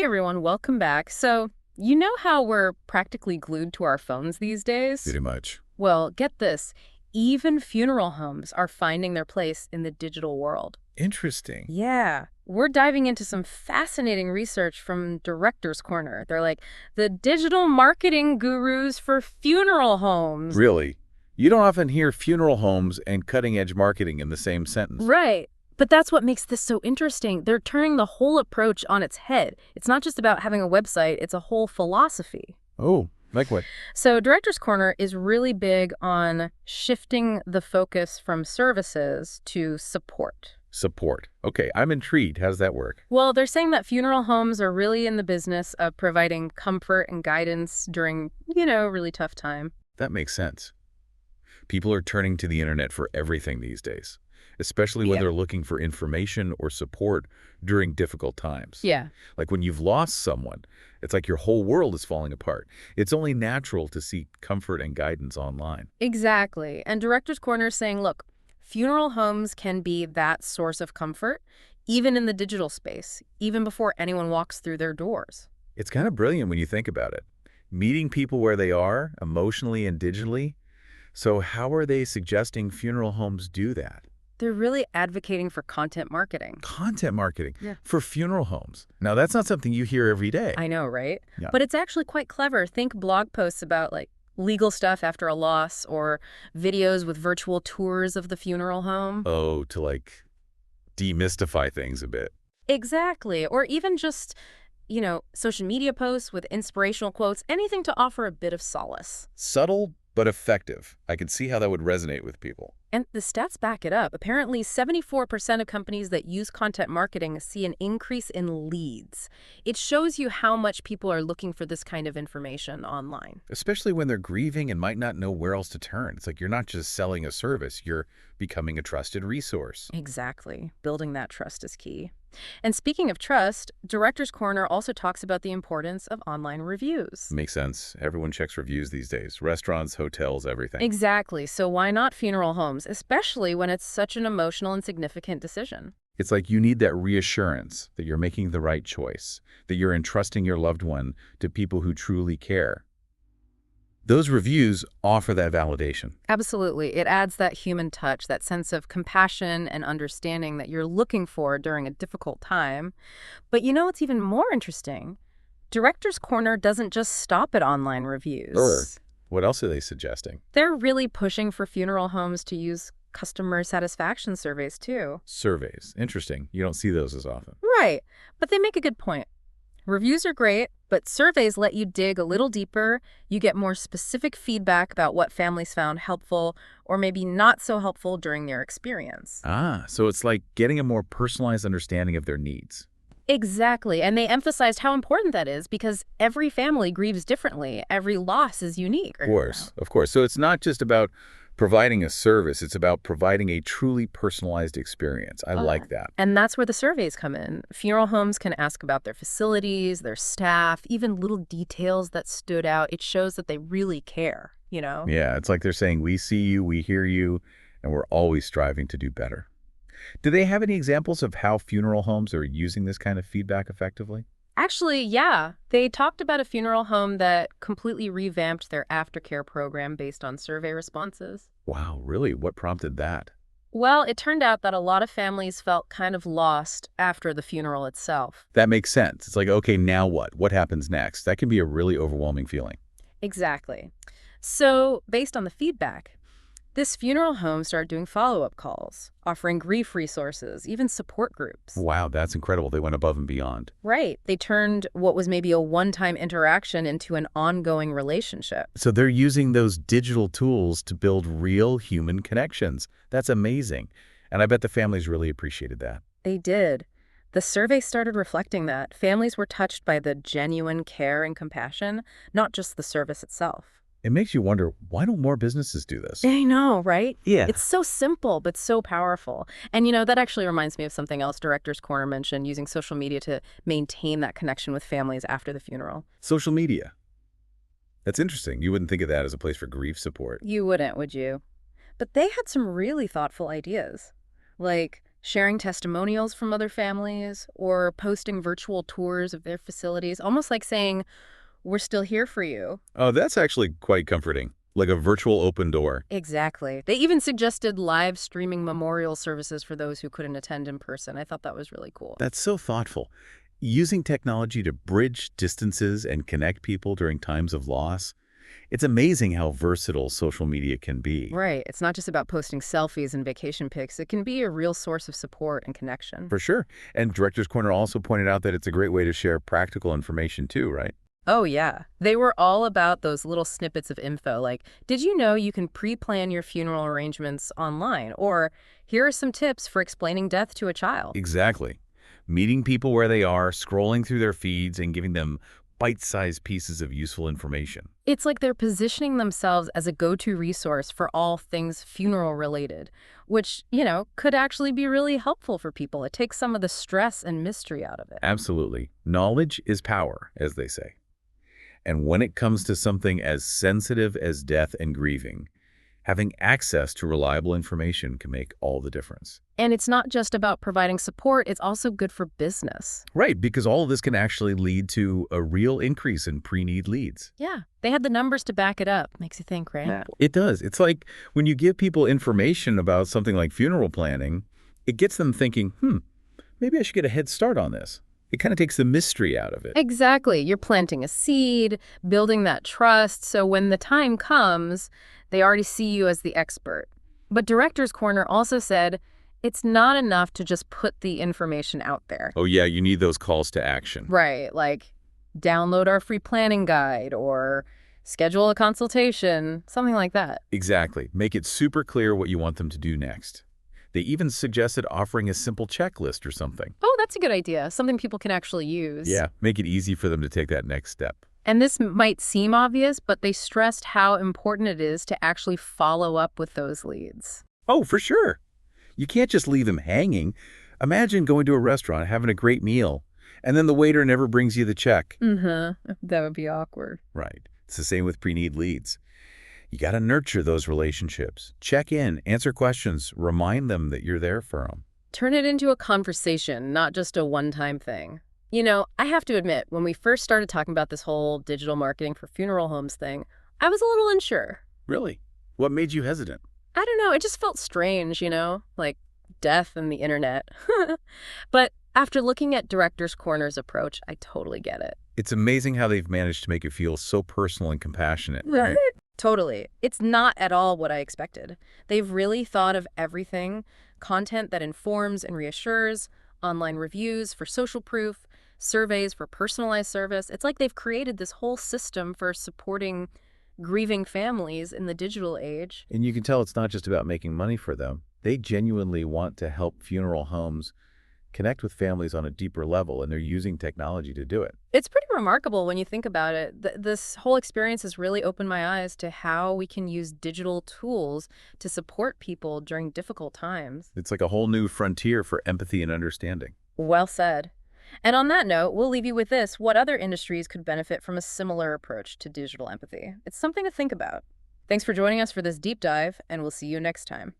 everyone, welcome back. So, you know how we're practically glued to our phones these days? Pretty much. Well, get this. Even funeral homes are finding their place in the digital world. Interesting. Yeah. We're diving into some fascinating research from Director's Corner. They're like the digital marketing gurus for funeral homes. Really? You don't often hear funeral homes and cutting-edge marketing in the same sentence. Right. But that's what makes this so interesting. They're turning the whole approach on its head. It's not just about having a website, it's a whole philosophy. Oh, like what? So Director's Corner is really big on shifting the focus from services to support. Support. Okay, I'm intrigued. How does that work? Well, they're saying that funeral homes are really in the business of providing comfort and guidance during, really tough time. That makes sense. People are turning to the internet for everything these days, especially when Yeah. they're looking for information or support during difficult times. Yeah. Like when you've lost someone, it's like your whole world is falling apart. It's only natural to seek comfort and guidance online. Exactly. And Director's Corner is saying, look, funeral homes can be that source of comfort, even in the digital space, even before anyone walks through their doors. It's kind of brilliant when you think about it. Meeting people where they are, emotionally and digitally. So how are they suggesting funeral homes do that? They're really advocating for content marketing. Content marketing Yeah. for funeral homes. Now, that's not something you hear every day. I know, right? Yeah. But it's actually quite clever. Think blog posts about legal stuff after a loss or videos with virtual tours of the funeral home. Oh, to demystify things a bit. Exactly. Or even just, social media posts with inspirational quotes, anything to offer a bit of solace. Subtle but effective. I can see how that would resonate with people. And the stats back it up. Apparently, 74% of companies that use content marketing see an increase in leads. It shows you how much people are looking for this kind of information online. Especially when they're grieving and might not know where else to turn. It's like you're not just selling a service, you're becoming a trusted resource. Exactly. Building that trust is key. And speaking of trust, Director's Corner also talks about the importance of online reviews. Makes sense. Everyone checks reviews these days. Restaurants, hotels, everything. Exactly. So why not funeral homes, especially when it's such an emotional and significant decision? It's like you need that reassurance that you're making the right choice, that you're entrusting your loved one to people who truly care. Those reviews offer that validation. Absolutely. It adds that human touch, that sense of compassion and understanding that you're looking for during a difficult time. But you know what's even more interesting? Director's Corner doesn't just stop at online reviews. Sure. What else are they suggesting? They're really pushing for funeral homes to use customer satisfaction surveys, too. Surveys. Interesting. You don't see those as often. Right. But they make a good point. Reviews are great, but surveys let you dig a little deeper. You get more specific feedback about what families found helpful or maybe not so helpful during their experience. So it's like getting a more personalized understanding of their needs. Exactly. And they emphasized how important that is because every family grieves differently. Every loss is unique. Of course. So it's not just about providing a service. It's about providing a truly personalized experience. I like that. And that's where the surveys come in. Funeral homes can ask about their facilities, their staff, even little details that stood out. It shows that they really care, Yeah, it's like they're saying, we see you, we hear you, and we're always striving to do better. Do they have any examples of how funeral homes are using this kind of feedback effectively? Actually, yeah. They talked about a funeral home that completely revamped their aftercare program based on survey responses. Wow, really? What prompted that? Well, it turned out that a lot of families felt kind of lost after the funeral itself. That makes sense. It's like, okay, now what? What happens next? That can be a really overwhelming feeling. Exactly. So, based on the feedback, this funeral home started doing follow-up calls, offering grief resources, even support groups. Wow, that's incredible. They went above and beyond. Right. They turned what was maybe a one-time interaction into an ongoing relationship. So they're using those digital tools to build real human connections. That's amazing. And I bet the families really appreciated that. They did. The survey started reflecting that. Families were touched by the genuine care and compassion, not just the service itself. It makes you wonder, why don't more businesses do this? I know, right? Yeah. It's so simple, but so powerful. And, that actually reminds me of something else Director's Corner mentioned, using social media to maintain that connection with families after the funeral. Social media. That's interesting. You wouldn't think of that as a place for grief support. You wouldn't, would you? But they had some really thoughtful ideas, like sharing testimonials from other families, or posting virtual tours of their facilities, almost like saying, we're still here for you. Oh, that's actually quite comforting, like a virtual open door. Exactly. They even suggested live streaming memorial services for those who couldn't attend in person. I thought that was really cool. That's so thoughtful. Using technology to bridge distances and connect people during times of loss, it's amazing how versatile social media can be. Right. It's not just about posting selfies and vacation pics. It can be a real source of support and connection. For sure. And Director's Corner also pointed out that it's a great way to share practical information too, right? Oh, yeah. They were all about those little snippets of info, like, did you know you can pre-plan your funeral arrangements online? Or, here are some tips for explaining death to a child. Exactly. Meeting people where they are, scrolling through their feeds, and giving them bite-sized pieces of useful information. It's like they're positioning themselves as a go-to resource for all things funeral-related, which, could actually be really helpful for people. It takes some of the stress and mystery out of it. Absolutely. Knowledge is power, as they say. And when it comes to something as sensitive as death and grieving, having access to reliable information can make all the difference. And it's not just about providing support, it's also good for business. Right, because all of this can actually lead to a real increase in pre-need leads. Yeah, they had the numbers to back it up. Makes you think, right? Yeah. It does. It's like when you give people information about something like funeral planning, it gets them thinking, maybe I should get a head start on this. It kind of takes the mystery out of it. Exactly. You're planting a seed, building that trust, so when the time comes, they already see you as the expert. But Director's Corner also said it's not enough to just put the information out there. Oh yeah, you need those calls to action. Right, like download our free planning guide or schedule a consultation, something like that. Exactly. Make it super clear what you want them to do next. They even suggested offering a simple checklist or something. Oh, that's a good idea. Something people can actually use. Yeah, make it easy for them to take that next step. And this might seem obvious, but they stressed how important it is to actually follow up with those leads. Oh, for sure. You can't just leave them hanging. Imagine going to a restaurant, having a great meal, and then the waiter never brings you the check. That would be awkward. Right. It's the same with pre-need leads. You got to nurture those relationships. Check in, answer questions, remind them that you're there for them. Turn it into a conversation, not just a one-time thing. I have to admit, when we first started talking about this whole digital marketing for funeral homes thing, I was a little unsure. Really? What made you hesitant? I don't know, it just felt strange, like death and the internet. But after looking at Director's Corner's approach, I totally get it. It's amazing how they've managed to make it feel so personal and compassionate. Right. Totally. It's not at all what I expected. They've really thought of everything: content that informs and reassures, online reviews for social proof, surveys for personalized service. It's like they've created this whole system for supporting grieving families in the digital age. And you can tell it's not just about making money for them. They genuinely want to help funeral homes connect with families on a deeper level, and they're using technology to do it. It's pretty remarkable when you think about it. This whole experience has really opened my eyes to how we can use digital tools to support people during difficult times. It's like a whole new frontier for empathy and understanding. Well said. And on that note, we'll leave you with this. What other industries could benefit from a similar approach to digital empathy? It's something to think about. Thanks for joining us for this deep dive, and we'll see you next time.